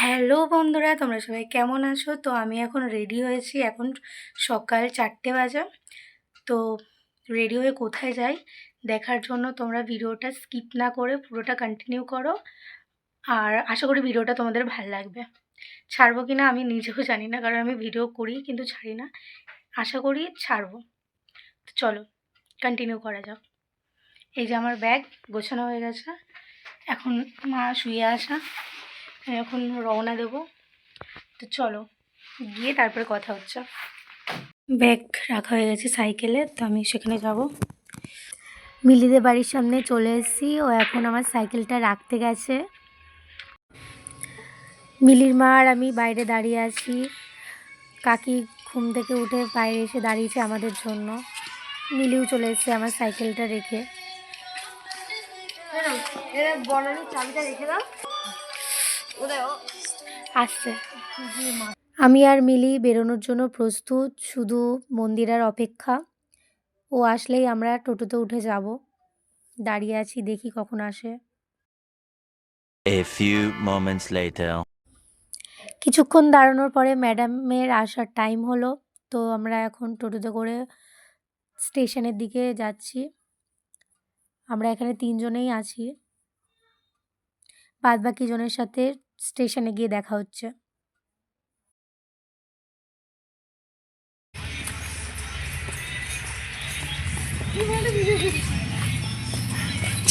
Hello বন্ধুরা, তোমরা সবাই কেমন আছো? তো আমি এখন রেডি হয়েছি। এখন সকাল 4টে বাজে। তো রেডি হয়ে কোথায় যাই দেখার জন্য তোমরা ভিডিওটা স্কিপ না করে পুরোটা কন্টিনিউ করো। আর আশা করি ভিডিওটা তোমাদের ভালো লাগবে। ছাড়বো কি না আমি নিজেও জানি না, কারণ আমি ভিডিও করি কিন্তু ছাড়ি না। আশা করি ছাড়বো। তো চলো কন্টিনিউ করা যাক। এই যে আমার ব্যাগ গোছানো হয়ে গেছে। এখন মা শুয়ে আসা, এখন রওনা দেবো। তো চলো গিয়ে তারপরে কথা হচ্ছে। ব্যাগ রাখা হয়ে গেছে সাইকেলে, তো আমি সেখানে যাব। মিলিদের বাড়ির সামনে চলে এসেছি। ও এখন আমার সাইকেলটা রাখতে গেছে। মিলির মা আর আমি বাইরে দাঁড়িয়ে আছি। কাকি ঘুম থেকে উঠে বাইরে এসে দাঁড়িয়েছে আমাদের জন্য। মিলিও চলে এসেছে আমার সাইকেলটা রেখে। চাবিটা রেখে দাও, আসছে। আমি আর মিলি বেরোনোর জন্য প্রস্তুত, শুধু মন্দিরার অপেক্ষা। ও আসলেই আমরা টোটোতে উঠে যাব। দাঁড়িয়ে আছি, দেখি কখন আসে। A few moments later. কিছুক্ষণ দাঁড়ানোর পরে ম্যাডামের আসার টাইম হলো। তো আমরা এখন টোটোতে করে স্টেশনের দিকে যাচ্ছি। আমরা এখানে 3 জনেই আছি, বাদ বাকি জনের সাথে স্টেশনে গিয়ে দেখা হচ্ছে।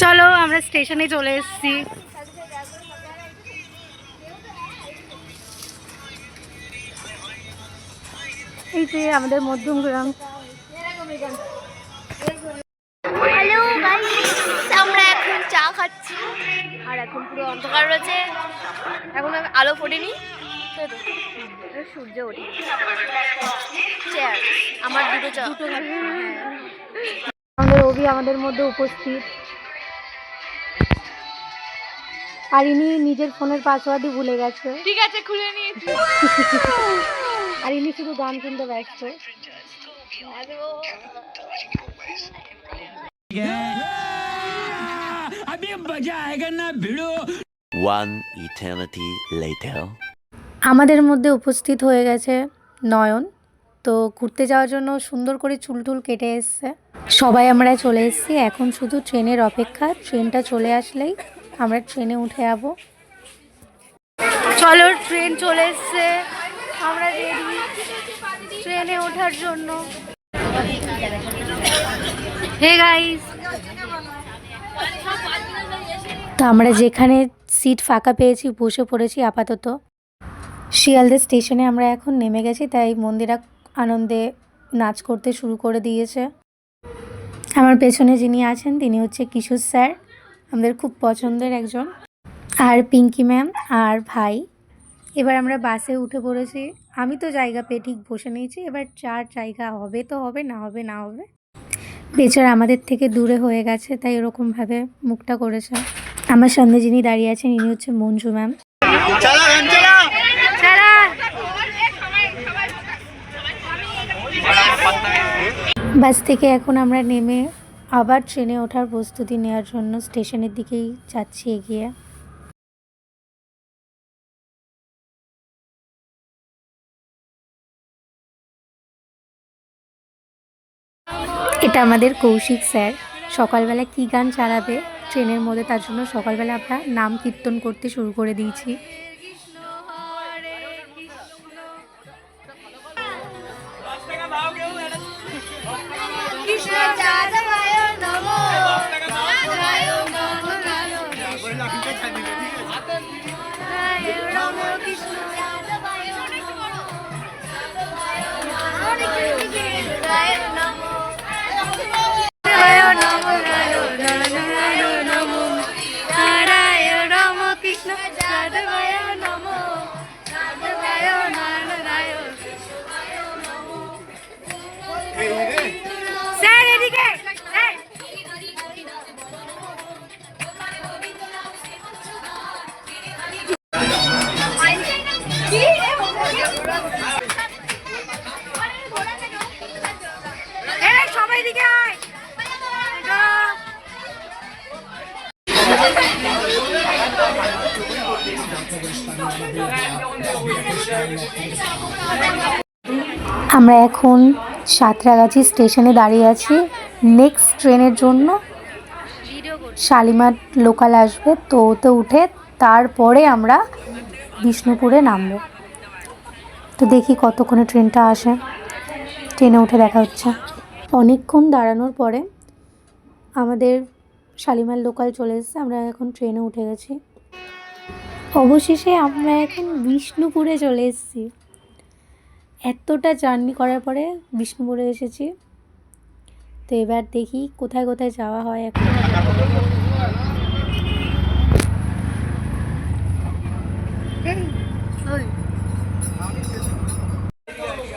চলো আমরা স্টেশনে চলে এসেছি। এই যে আমাদের মধ্যমগ্রাম। হ্যালো গাইস, আমরা এখন চা খাচ্ছি আর এখন পুরো অন্ধকার রয়েছে। এখন আলো ফোটেনি, সূর্য ওঠে। চেয়ার আমার দুটো চা। আমাদের অভি আমাদের মধ্যে উপস্থিত। আর ইনি নিজের ফোনের পাসওয়ার্ডই ভুলে গেছে। ঠিক আছে, খুলে নিয়েছি। আর ইনি শুধু গান শুনতে ব্যস্ত। One eternity later. আমাদের মধ্যে উপস্থিত হয়ে গেছে নয়ন। তো ঘুরতে যাওয়ার জন্য সুন্দর করে চুল টুল কেটে এসছে। সবাই আমরা চলে এসেছি, এখন শুধু ট্রেনের অপেক্ষা। ট্রেনটা চলে আসলেই আমরা ট্রেনে উঠে যাবো। চলো ট্রেন চলে এসছে, আমরা রেডি ট্রেনে ওঠার জন্য। হে গাইস, তো আমরা যেখানে সিট ফাঁকা পেয়েছি বসে পড়েছি আপাতত। শিয়ালদা স্টেশনে আমরা এখন নেমে গেছি, তাই মন্দিরা আনন্দে নাচ করতে শুরু করে দিয়েছে। আমার পেছনে যিনি আছেন তিনি হচ্ছে কিশোর স্যার, আমাদের খুব পছন্দের একজন, আর পিঙ্কি ম্যাম আর ভাই। এবার আমরা বাসে উঠে পড়েছি। আমি তো জায়গা পেয়ে ঠিক বসে নিয়েছি, এবার যার জায়গা হবে তো হবে, না হবে না হবে। বেচারা আমাদের থেকে দূরে হয়ে গেছে, তাই এরকমভাবে মুখটা করেছে। আমার সামনে যিনি দাঁড়িয়ে আছেন ইনি হচ্ছে মঞ্জু ম্যাম। বাস থেকে এখন আমরা নেমে আবার ট্রেনে ওঠার প্রস্তুতি নেওয়ার জন্য স্টেশনের দিকেই যাচ্ছি এগিয়ে। এটা আমাদের কৌশিক স্যার। সকালবেলা কি গান চালাবে ট্রেনের মধ্যে, তার জন্য সকালবেলা আমরা নাম কীর্তন করতে শুরু করে দিয়েছি। সবাই দিকে আয়। আমরা এখন সাঁতরাগাছি স্টেশনে দাঁড়িয়ে আছি নেক্সট ট্রেনের জন্য। শালিমার লোকাল আসবে, তো ওতে উঠে তারপরে আমরা বিষ্ণুপুরে নামবো। তো দেখি কতক্ষণে ট্রেনটা আসে, ট্রেনে উঠে দেখা হচ্ছে। অনেকক্ষণ দাঁড়ানোর পরে আমাদের শালিমার লোকাল চলে এসেছে, আমরা এখন ট্রেনে উঠে গেছি। অবশেষে আমরা এখন বিষ্ণুপুরে চলে এসেছি। এতটা জার্নি করার পরে বিষ্ণুপুরে এসেছি। তো এবার দেখি কোথায় কোথায় যাওয়া হয় এখন।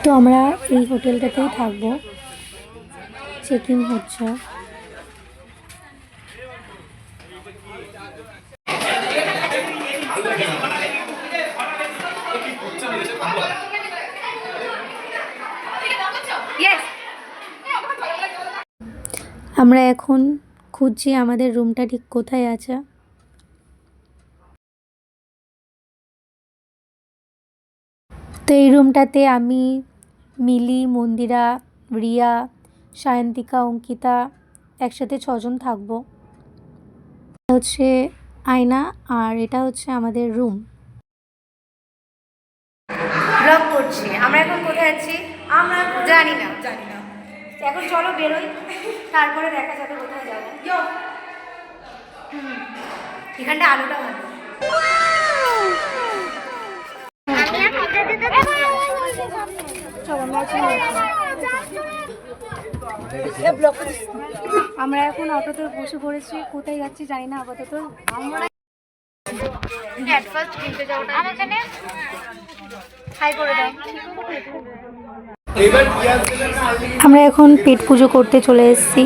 তো আমরা এই হোটেলটাতেই থাকবো, চেকিং হচ্ছে। আমরা এখন খুঁজছি আমাদের রুমটা ঠিক কোথায় আছে। তো এই রুমটাতে আমি, মিলি, মন্দিরা, রিয়া, সায়ন্তিকা, অঙ্কিতা একসাথে 6 জন থাকবো। এটা হচ্ছে আয়না আর এটা হচ্ছে আমাদের রুম। ব্লগ করছি। আমরা এখন কোথায় আছি আমরা জানি না। এখন চলো বেরোই, তারপরে দেখা যাবে কোথায় যাবো। এখানটা আলোটা ভালো। আমরা এখন অটোতে বসে পড়েছি, কোথায় যাচ্ছি জানি না আপাতত। আমরা এখন পেট পুজো করতে চলে এসেছি।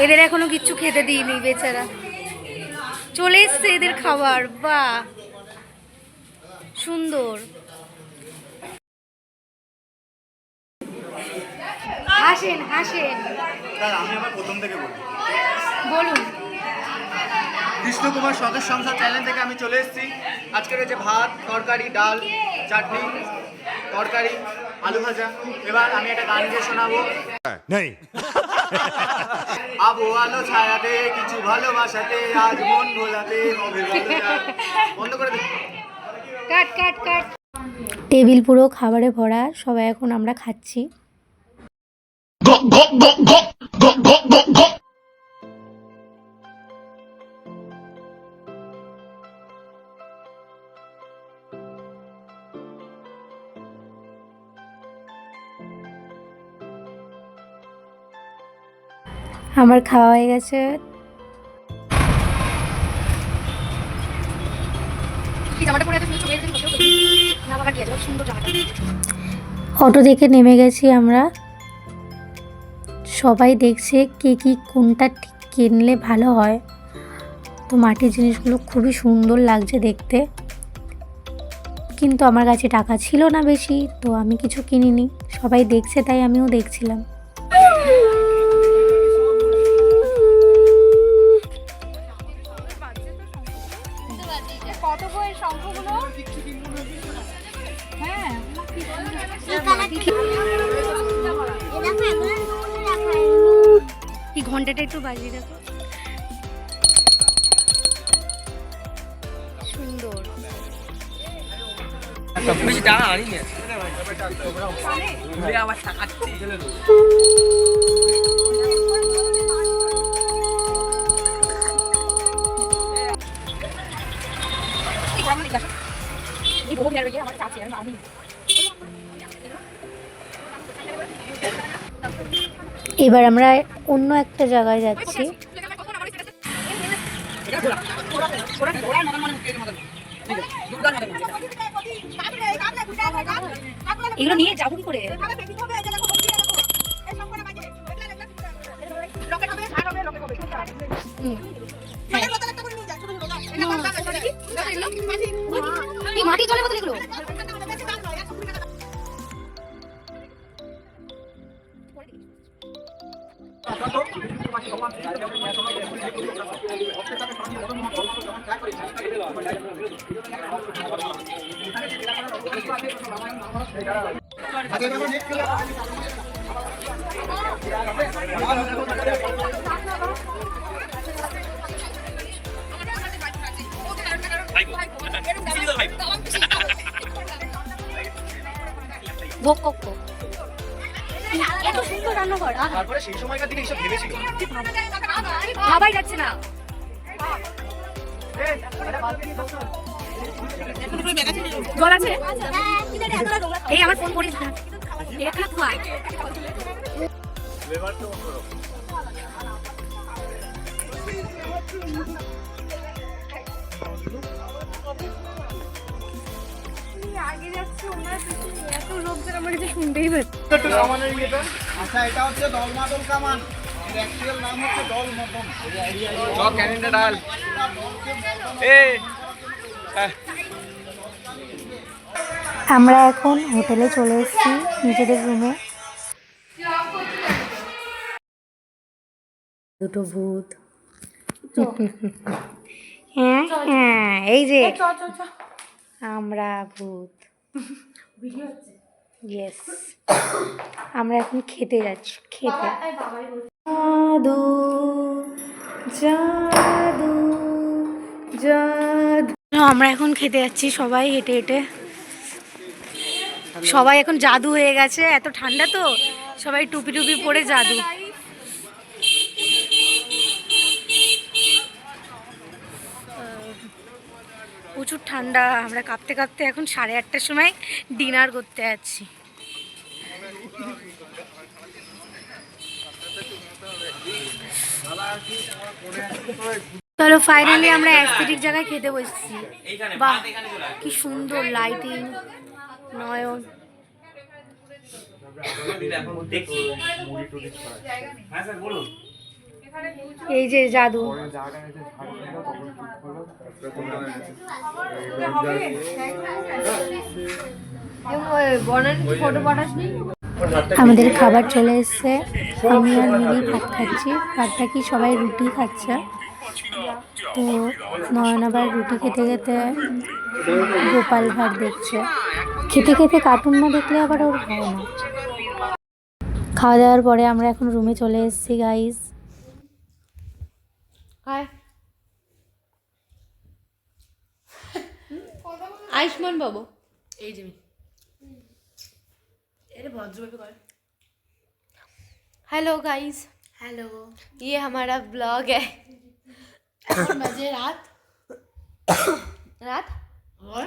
এদের এখনো কিচ্ছু খেতে দিইনি, বেচারা চলে এসছে এদের খাবার। বাহ, সুন্দর। হাসেন হাসেন। আমি আমার প্রথম থেকে বলি, বলুন। কৃষ্ণ কুমার স্বদেশ সংসার চ্যানেল থেকে আমি চলে এসেছি। আজকে রয়েছে ভাত, তরকারি, ডাল, চাটনি, তরকারি, আলু ভাজা। এবার আমি একটা গান গিয়ে শোনাবো। আবু আলো ছায়াতে কিছু ভালোবাসাতে আজ মন ভোলাতে হবে ভালো যাক। বন্ধ করে দে। কাট কাট কাট। টেবিল পুরো খাবারে ভরা, সবাই এখন আমরা খাচ্ছি। আমার খাওয়া হয়ে গেছে। অটো দেখে নেমে গেছি আমরা। সবাই দেখছে কে কি কোনটা ঠিক কিনলে ভালো হয়। তো মাটির জিনিসগুলো খুবই সুন্দর লাগছে দেখতে, কিন্তু আমার কাছে টাকা ছিল না বেশি, তো আমি কিছু কিনিনি। সবাই দেখছে তাই আমিও দেখছিলাম। এই ঘন্টাটা একটু বাজিয়ে দেখো, সুন্দর। এবার আমরা অন্য একটা জায়গায় যাচ্ছি। এগুলো নিয়ে যাবো কি করে? মাটি জলের মতো এগুলো। ভোগ কক্ষ এত সুন্দর রান্নাঘর তারপরে সেই সময়কার দিকে এইসব ভেবেছিল। ভাবাই যাচ্ছে না। জল আছে এই আমার ফোন করিস না এটা খা আগে যাচ্ছে ওনার এত লোকজন আমার কাছে শুনতেই পাচ্ছে। একটু কামানের ইয়েটা। আচ্ছা এটা হচ্ছে দলমাদল কামান, এর অ্যাকচুয়াল নাম হচ্ছে দলমদন। সব ক্যানেন্ডা ডাল এই আমরা এখন হোটেলে চলে এসেছি নিজেদের রুমে। দুটো ভূত হ্যাঁ হ্যাঁ এই যে আমরা ভূত ইয়েস আমরা এখন খেতে যাচ্ছি খেতে জাদু জাদু জাদু আমরা এখন খেতে যাচ্ছি সবাই হেঁটে হেঁটে। সবাই এখন জাদু হয়ে গেছে, এত ঠান্ডা তো সবাই টুপি টুপি পরে জাদু। প্রচুর ঠান্ডা, আমরা কাঁপতে কাঁপতে এখন 8:30টার সময় ডিনার করতে যাচ্ছি। চলো ফাইনালি আমরা অ্যাস্থেটিক জায়গায় খেতে বসছি। বাহ কি সুন্দর লাইটিং, নয়ন। এই যে জাদু আমাদের খাবার চলে এসছে। আমি আর মিলি ভাত খাচ্ছি, ভাতটা কি সবাই রুটি খাচ্ছে। তো নয়ন আবার রুটি খেতে খেতে গোপাল ভাট দেখছে। খেতে খেতে কার্টুন না দেখলে আবার ওর হয় না। খাওয়া দাওয়ার পরে আমরা এখন রুমে চলে এসেছি গাইস। आयुष्मान बाबू हेलो गाइस, हेलो ये हमारा ब्लॉग है। बजे रात रात और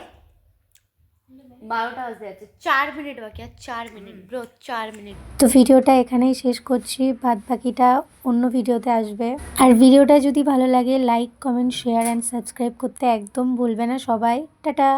12টা বাজে আছে, 4 মিনিট বাকি আছে, 4 মিনিট ব্রো, 4 মিনিট। তো ভিডিওটা এখানেই শেষ করছি, বাদ বাকিটা অন্য ভিডিওতে আসবে। আর ভিডিওটা যদি ভালো লাগে like comment share and subscribe করতে একদম ভুলবে না সবাই। টাটা।